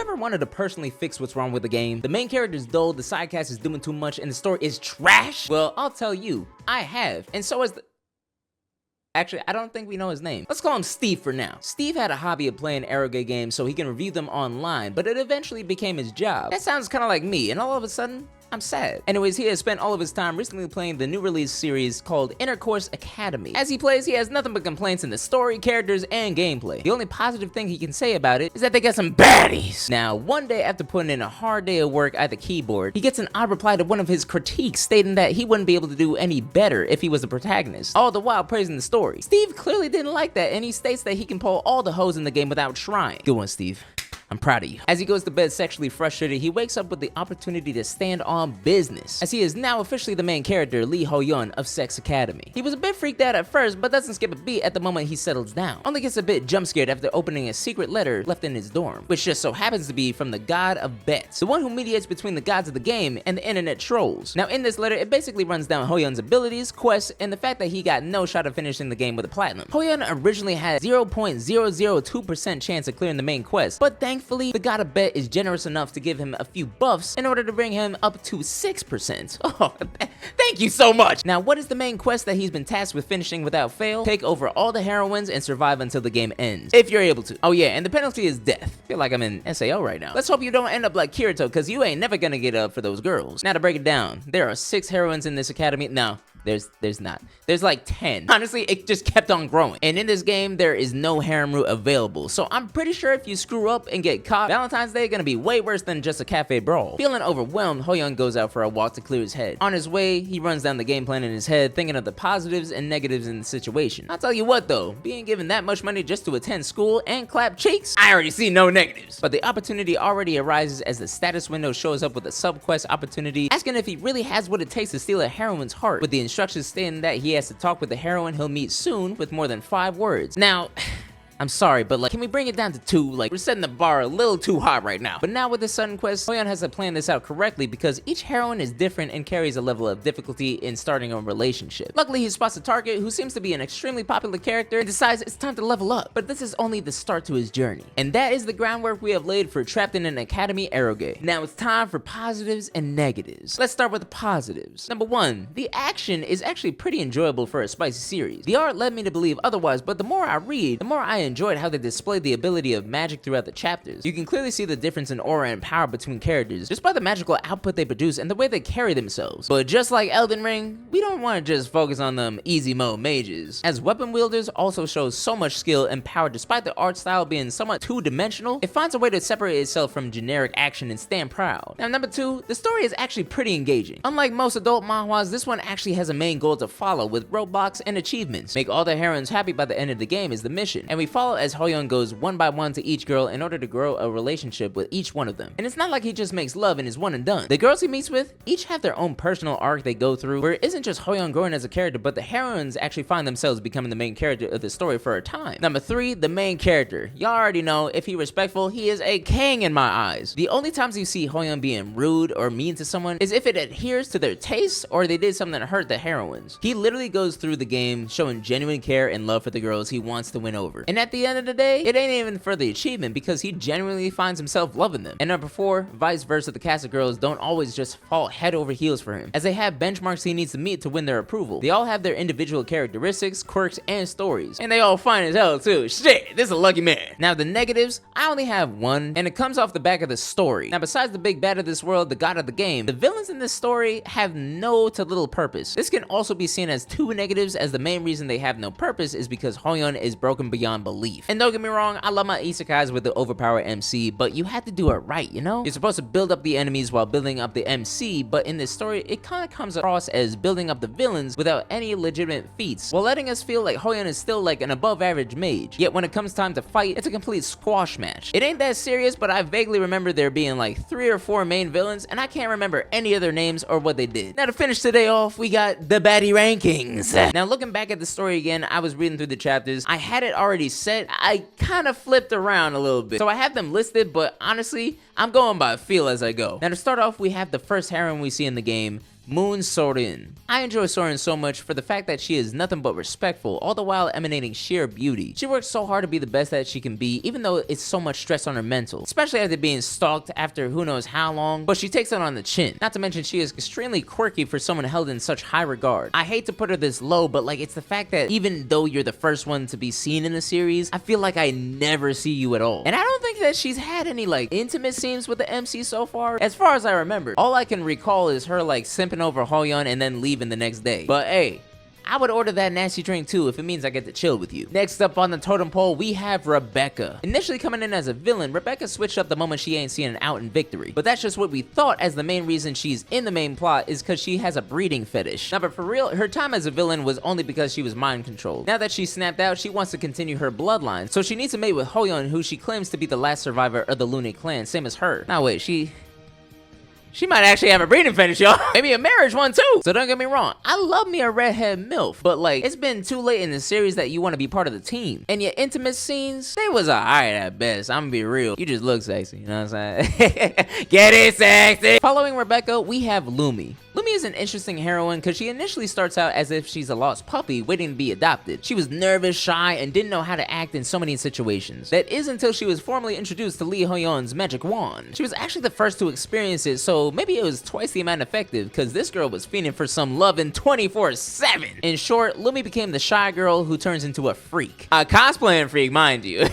ever wanted to personally fix what's wrong with the game? The main character is dull, the side cast is doing too much, and the story is trash? Well, I'll tell you, I have, and so has the... Actually, I don't think we know his name. Let's call him Steve for now. Steve had a hobby of playing Eroge games so he can review them online, but it eventually became his job. That sounds kind of like me, and all of a sudden, I'm sad. Anyways, he has spent all of his time recently playing the new release series called Intercourse Academy. As he plays, he has nothing but complaints in the story, characters, and gameplay. The only positive thing he can say about it is that they got some baddies. Now, one day after putting in a hard day of work at the keyboard, he gets an odd reply to one of his critiques stating that he wouldn't be able to do any better if he was the protagonist, all the while praising the story. Steve clearly didn't like that, and he states that he can pull all the hoes in the game without trying. Good one, Steve. I'm proud of you. As he goes to bed sexually frustrated, he wakes up with the opportunity to stand on business, as he is now officially the main character, Lee Ho-yeon of Sex Academy. He was a bit freaked out at first, but doesn't skip a beat at the moment he settles down. Only gets a bit jump scared after opening a secret letter left in his dorm, which just so happens to be from the god of bets, the one who mediates between the gods of the game and the internet trolls. Now in this letter, it basically runs down Ho-yeon's abilities, quests, and the fact that he got no shot of finishing the game with a platinum. Ho-yeon originally had 0.002% chance of clearing the main quest, but thankfully, the god of bet is generous enough to give him a few buffs in order to bring him up to 6%. Oh, thank you so much! Now, what is the main quest that he's been tasked with finishing without fail? Take over all the heroines and survive until the game ends, if you're able to. Oh yeah, and the penalty is death. I feel like I'm in SAO right now. Let's hope you don't end up like Kirito, because you ain't never gonna get up for those girls. Now to break it down, there are 6 heroines in this academy. No, there's not. There's like 10. Honestly, it just kept on growing. And in this game, there is no harem route available. So I'm pretty sure if you screw up and get caught, Valentine's Day gonna be way worse than just a cafe brawl. Feeling overwhelmed, Ho-yeon goes out for a walk to clear his head. On his way, he runs down the game plan in his head, thinking of the positives and negatives in the situation. I'll tell you what though, being given that much money just to attend school and clap cheeks, I already see no negatives. But the opportunity already arises as the status window shows up with a sub-quest opportunity, asking if he really has what it takes to steal a heroine's heart, with the instructions stating that he has to talk with the heroine he'll meet soon with more than 5 words. Now, I'm sorry, but like, can we bring it down to 2? Like, we're setting the bar a little too hot right now. But now with the sudden quest, Ho-yeon has to plan this out correctly because each heroine is different and carries a level of difficulty in starting a relationship. Luckily, he spots a target who seems to be an extremely popular character and decides it's time to level up. But this is only the start to his journey. And that is the groundwork we have laid for Trapped in an Academy Eroge. Now it's time for positives and negatives. Let's start with the positives. Number 1, the action is actually pretty enjoyable for a spicy series. The art led me to believe otherwise, but the more I read, the more I enjoyed how they displayed the ability of magic throughout the chapters. You can clearly see the difference in aura and power between characters just by the magical output they produce and the way they carry themselves. But just like Elden Ring, we don't want to just focus on them easy mode mages, as weapon wielders also show so much skill and power despite the art style being somewhat two-dimensional. It finds a way to separate itself from generic action and stand proud. Now number 2, the story is actually pretty engaging. Unlike most adult manhwas, this one actually has a main goal to follow with roadblocks and achievements. Make all the heroines happy by the end of the game is the mission, and we follow as Ho-yeon goes one by one to each girl in order to grow a relationship with each one of them. And it's not like he just makes love and is one and done. The girls he meets with each have their own personal arc they go through, where it isn't just Ho-yeon growing as a character, but the heroines actually find themselves becoming the main character of the story for a time. Number 3, the main character. Y'all already know, if he respectful, he is a king in my eyes. The only times you see Ho-yeon being rude or mean to someone is if it adheres to their tastes or they did something that hurt the heroines. He literally goes through the game showing genuine care and love for the girls he wants to win over. And at the end of the day, it ain't even for the achievement because he genuinely finds himself loving them. And number 4, vice versa, the cast of girls don't always just fall head over heels for him, as they have benchmarks he needs to meet to win their approval. They all have their individual characteristics, quirks, and stories, and they all fine as hell too. Shit, this is a lucky man. Now the negatives, I only have 1, and it comes off the back of the story. Now besides the big bad of this world, the god of the game, the villains in this story have no to little purpose. This can also be seen as 2 negatives, as the main reason they have no purpose is because Ho-yeon is broken beyond belief. And don't get me wrong, I love my isekais with the overpowered MC, but you have to do it right, you know? You're supposed to build up the enemies while building up the MC, but in this story, it kind of comes across as building up the villains without any legitimate feats, while letting us feel like Ho-yeon is still like an above average mage. Yet when it comes time to fight, it's a complete squash match. It ain't that serious, but I vaguely remember there being like 3 or 4 main villains, and I can't remember any of their names or what they did. Now to finish today off, we got the baddie rankings. Now looking back at the story again, I was reading through the chapters. I had it already set. I kind of flipped around a little bit. So I have them listed, but honestly, I'm going by feel as I go. Now to start off, we have the first heroine we see in the game, Moon Sorin. I enjoy Sorin so much for the fact that she is nothing but respectful, all the while emanating sheer beauty. She works so hard to be the best that she can be, even though it's so much stress on her mental, especially after being stalked after who knows how long, but she takes it on the chin. Not to mention she is extremely quirky for someone held in such high regard. I hate to put her this low, but like it's the fact that even though you're the first one to be seen in the series, I feel like I never see you at all. And I don't think that she's had any like intimate scenes with the MC so far, as far as I remember. All I can recall is her like simping over Hoyeon and then leaving the next day. But hey, I would order that nasty drink too if it means I get to chill with you. Next up on the totem pole, we have Rebecca. Initially coming in as a villain, Rebecca switched up the moment she ain't seen an out in victory. But that's just what we thought, as the main reason she's in the main plot is because she has a breeding fetish. Now, but for real, her time as a villain was only because she was mind controlled. Now that she snapped out, she wants to continue her bloodline, so she needs to mate with Hoyeon, who she claims to be the last survivor of the Looney clan, same as her. Now wait, she might actually have a breeding fetish, y'all. Maybe a marriage one too. So don't get me wrong, I love me a redhead MILF, but like, it's been too late in the series that you want to be part of the team. And your intimate scenes, they was alright at best. I'm gonna be real. You just look sexy, you know what I'm saying? Get it sexy. Following Rebecca, we have Lumi. Lumi is an interesting heroine because she initially starts out as if she's a lost puppy waiting to be adopted. She was nervous, shy, and didn't know how to act in so many situations. That is until she was formally introduced to Lee Hoyeon's magic wand. She was actually the first to experience it, so maybe it was twice the amount effective because this girl was fiending for some loving 24/7. In short, Lumi became the shy girl who turns into a freak. A cosplaying freak, mind you.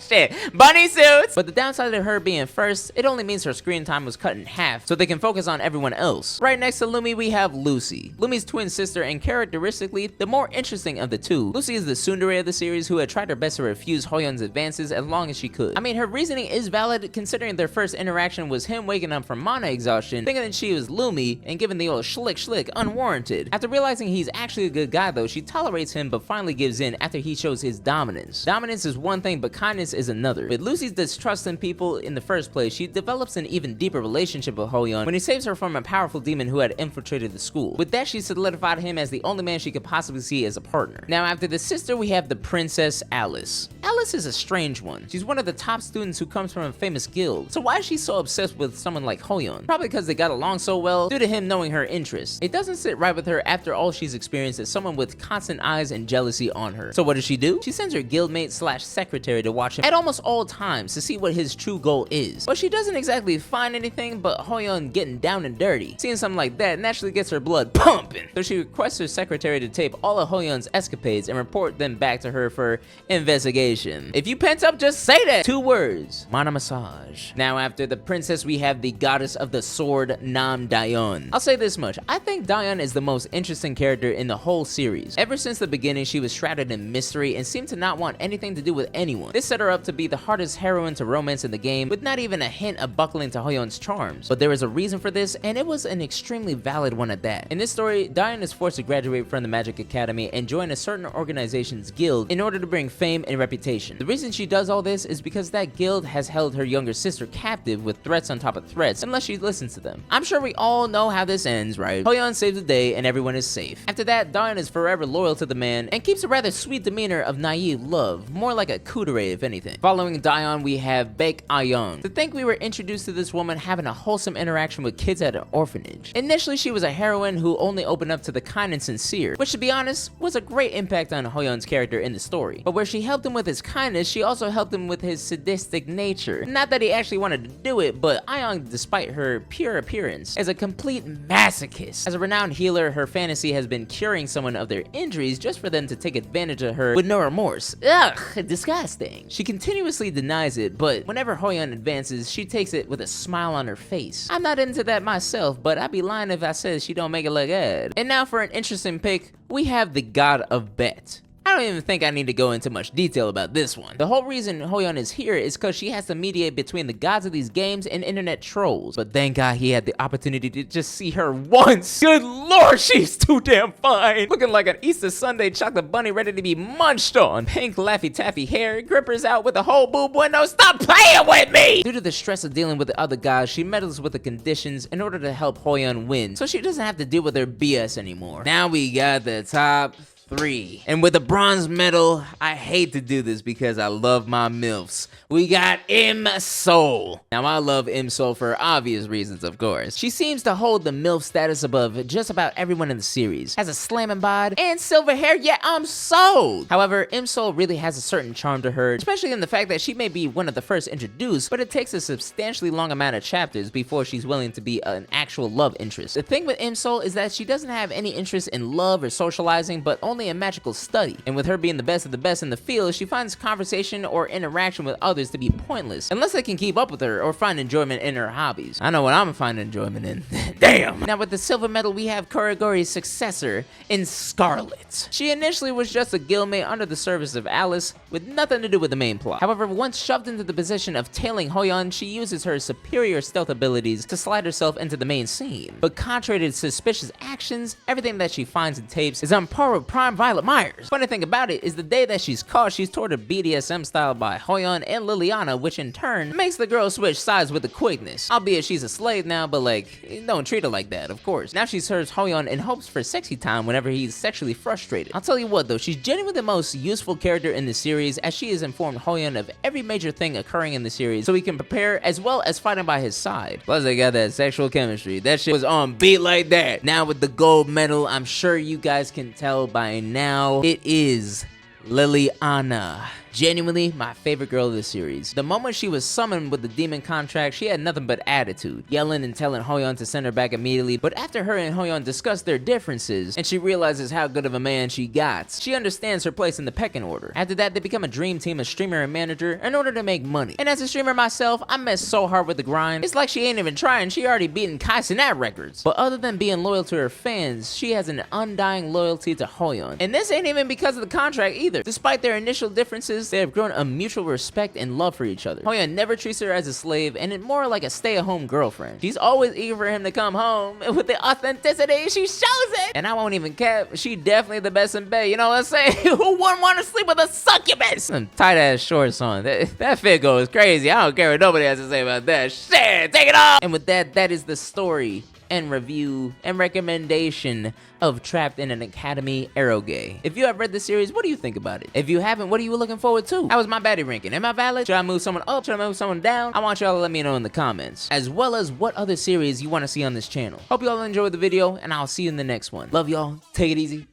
Shit, bunny suits! But the downside of her being first, it only means her screen time was cut in half so they can focus on everyone else. Right next to Lumi, we have Lucy. Lumi's twin sister and characteristically the more interesting of the two. Lucy is the tsundere of the series who had tried her best to refuse Hoyeon's advances as long as she could. I mean, her reasoning is valid considering their first interaction was him waking up from mana exhaustion, thinking that she was Lumi and giving the old schlick unwarranted. After realizing he's actually a good guy though, she tolerates him but finally gives in after he shows his dominance. Dominance is one thing, but kindness is another. With Lucy's distrust in people in the first place, she develops an even deeper relationship with Hoyeon when he saves her from a powerful demon who had infiltrated the school. With that, she solidified him as the only man she could possibly see as a partner. Now, after the sister, we have the Princess Alice. Alice is a strange one. She's one of the top students who comes from a famous guild. So why is she so obsessed with someone like Hoyeon? Probably because they got along so well due to him knowing her interests. It doesn't sit right with her after all she's experienced as someone with constant eyes and jealousy on her. So what does she do? She sends her guildmate slash secretary to watch him at almost all times to see what his true goal is. But she doesn't exactly find anything but Hoyeon getting down and dirty. Seeing something like that naturally gets her blood pumping. So she requests her secretary to tape all of Hoyeon's escapades and report them back to her for investigation. If you pent up, just say that. 2 words. Mana massage. Now after the princess, we have the goddess of the sword, Nam Daeon. I'll say this much. I think Daeon is the most interesting character in the whole series. Ever since the beginning, she was shrouded in mystery and seemed to not want anything to do with anyone. This set her up to be the hardest heroine to romance in the game, with not even a hint of buckling to Hoyeon's charms. But there was a reason for this, and it was an extremely valid one at that. In this story, Daeon is forced to graduate from the Magic Academy and join a certain organization's guild in order to bring fame and reputation. The reason she does all this is because that guild has held her younger sister captive with threats on top of threats unless she listens to them. I'm sure we all know how this ends, right? Hoyeon saves the day and everyone is safe. After that, Daeon is forever loyal to the man and keeps a rather sweet demeanor of naive love, more like a kudere if anything. Following Daeon, we have Baek Ah-young. To think we were introduced to this woman having a wholesome interaction with kids at an orphanage. Initially, she was a heroine who only opened up to the kind and sincere, which to be honest, was a great impact on Hoyeon's character in the story. But where she helped him with his kindness, she also helped him with his sadistic nature. Not that he actually wanted to do it, but Ah-young, despite her pure appearance, is a complete masochist. As a renowned healer, her fantasy has been curing someone of their injuries just for them to take advantage of her with no remorse. Ugh, disgusting. She continuously denies it, but whenever Hoyeon advances, she takes it with a smile on her face. I'm not into that myself, but I'd be lying if I said she don't make it look good. And now for an interesting pick, we have the God of Bet. I don't even think I need to go into much detail about this one. The whole reason Hoyeon is here is because she has to mediate between the gods of these games and internet trolls. But thank God he had the opportunity to just see her once. Good lord, she's too damn fine. Looking like an Easter Sunday chocolate bunny ready to be munched on. Pink Laffy Taffy hair, grippers out with a whole boob window. Stop playing with me! Due to the stress of dealing with the other guys, she meddles with the conditions in order to help Hoyeon win, so she doesn't have to deal with her BS anymore. Now we got the top 3. And with a bronze medal, I hate to do this because I love my MILFs. We got Im-Sol. Now, I love Im-Sol for obvious reasons, of course. She seems to hold the MILF status above just about everyone in the series. Has a slamming bod and silver hair, yeah, I'm sold. However, Im-Sol really has a certain charm to her, especially in the fact that she may be one of the first introduced, but it takes a substantially long amount of chapters before she's willing to be an actual love interest. The thing with Im-Sol is that she doesn't have any interest in love or socializing, but only in magical study. And with her being the best of the best in the field, she finds conversation or interaction with others to be pointless, unless they can keep up with her or find enjoyment in her hobbies. I know what I'm finding enjoyment in. Damn! Now with the silver medal, we have Kurogori's successor in Scarlet. She initially was just a guildmate under the service of Alice, with nothing to do with the main plot. However, once shoved into the position of tailing Hoyeon, she uses her superior stealth abilities to slide herself into the main scene. But contrary to suspicious actions, everything that she finds and tapes is on par with prime Violet Myers. Funny thing about it is the day that she's caught, she's tortured BDSM style by Hoyeon and Liliana, which in turn makes the girl switch sides with the quickness. Albeit she's a slave now, but like, don't treat her like that, of course. Now she serves Hoyeon in hopes for sexy time whenever he's sexually frustrated. I'll tell you what though, she's genuinely the most useful character in the series, as she has informed Hoyeon of every major thing occurring in the series so he can prepare, as well as fighting by his side. Plus they got that sexual chemistry. That shit was on beat like that. Now with the gold medal, I'm sure you guys can tell by now, it is Liliana. Genuinely my favorite girl of the series. The moment she was summoned with the demon contract, she had nothing but attitude, yelling and telling Hoyeon to send her back immediately. But after her and Hoyeon discuss their differences and she realizes how good of a man she got, she understands her place in the pecking order. After that, they become a dream team of streamer and manager in order to make money. And as a streamer myself, I mess so hard with the grind. It's like she ain't even trying, she already beaten Kai Cenat records. But other than being loyal to her fans, she has an undying loyalty to Hoyeon. And this ain't even because of the contract either. Despite their initial differences, they have grown a mutual respect and love for each other. Hoyeon never treats her as a slave, and it more like a stay-at-home girlfriend. She's always eager for him to come home, and with the authenticity, she shows it! And I won't even cap, she definitely the best in bed, you know what I'm saying? Who wouldn't want to sleep with a succubus? Some tight-ass shorts on. That fit goes crazy. I don't care what nobody has to say about that. Shit, take it off! And with that, that is the story and review and recommendation of Trapped in an Academy Eroge. If you have read the series, what do you think about it? If you haven't, what are you looking forward to? How was my baddie ranking? Am I valid? Should I move someone up? Should I move someone down? I want y'all to let me know in the comments, as well as what other series you want to see on this channel. Hope y'all enjoyed the video, and I'll see you in the next one. Love y'all. Take it easy.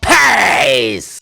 Peace!